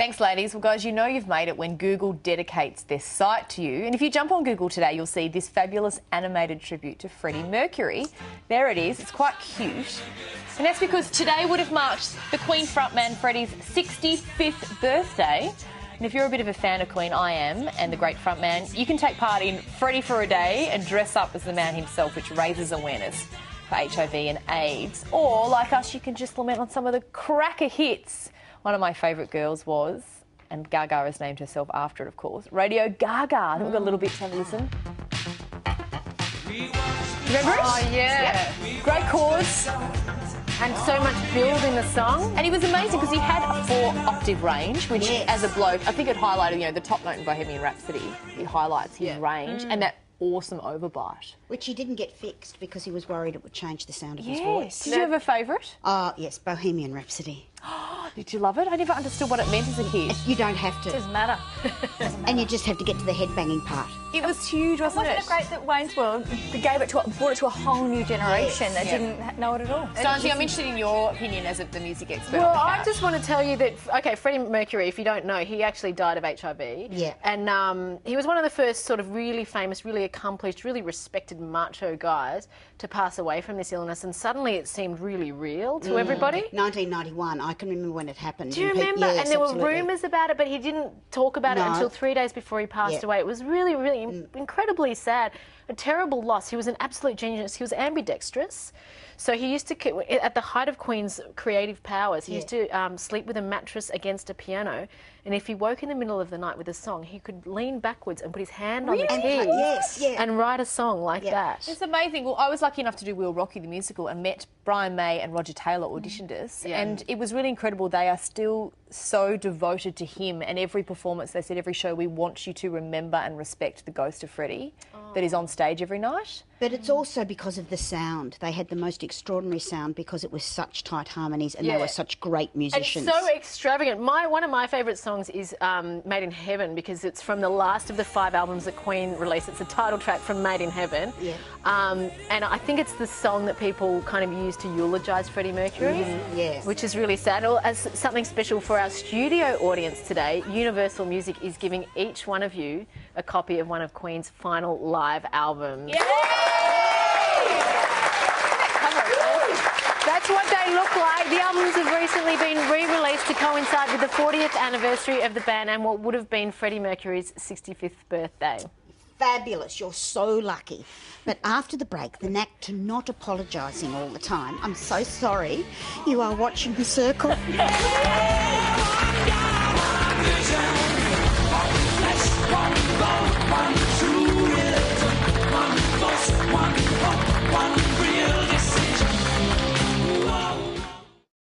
Thanks, ladies. Well, guys, you know you've made it when Google dedicates their site to you. And if you jump on Google today, you'll see this fabulous animated tribute to Freddie Mercury. There it is. It's quite cute. And that's because today would have marked the Queen frontman Freddie's 65th birthday. And if you're a bit of a fan of Queen, I am, and the great frontman, you can take part in Freddie for a Day and dress up as the man himself, which raises awareness for HIV and AIDS. Or, like us, you can just lament on some of the cracker hits. One of my favourite girls was, and Gaga has named herself after it, of course, Radio Gaga. I think we've got a little bit to have a listen. Remember it? Oh, yeah. Yep. Great chords. And so much build in the song. And he was amazing because he had a 4-octave range, which as a bloke, I think it highlighted, you know, the top note in Bohemian Rhapsody. It highlights his range and that awesome overbite. Which he didn't get fixed because he was worried it would change the sound of his voice. Did you have a favourite? Yes, Bohemian Rhapsody. Did you love it? I never understood what it meant as a kid. You don't have to. It doesn't matter. And you just have to get to the headbanging part. It was huge, wasn't it? Wasn't it great that Wayne's World brought it to a whole new generation that didn't know it at all? Stacey, I'm interested in your opinion as the music expert. Well, I just want to tell you that, OK, Freddie Mercury, if you don't know, he actually died of HIV. Yeah. And he was one of the first sort of really famous, really accomplished, really respected macho guys to pass away from this illness. And suddenly it seemed really real to everybody. 1991, I can remember when it happened. Do you remember? Yes, and there absolutely. were rumours about it, but he didn't talk about it until 3 days before he passed away. It was really, really incredibly sad. A terrible loss. He was an absolute genius. He was ambidextrous. So he used to, at the height of Queen's creative powers, he used to sleep with a mattress against a piano. And if he woke in the middle of the night with a song, he could lean backwards and put his hand on the keys and write a song like that. It's amazing. Well, I was lucky enough to do We'll Rock You the musical and met Brian May and Roger Taylor auditioned us. And it was really incredible. They are still so devoted to him, and every performance, they said, every show, we want you to remember and respect the ghost of Freddie that is on stage every night. But it's also because of the sound. They had the most extraordinary sound because it was such tight harmonies and they were such great musicians. It's so extravagant. One of my favourite songs is Made in Heaven, because it's from the last of the 5 albums that Queen released. It's a title track from Made in Heaven. Yeah. And I think it's the song that people kind of use to eulogise Freddie Mercury. Yes. Which is really sad. Well, as something special for our studio audience today, Universal Music is giving each one of you a copy of one of Queen's final live albums. That's what they look like. The albums have recently been re-released to coincide with the 40th anniversary of the band and what would have been Freddie Mercury's 65th birthday. Fabulous. You're so lucky. But after the break, the knack to not apologising all the time. I'm so sorry. You are watching The Circle.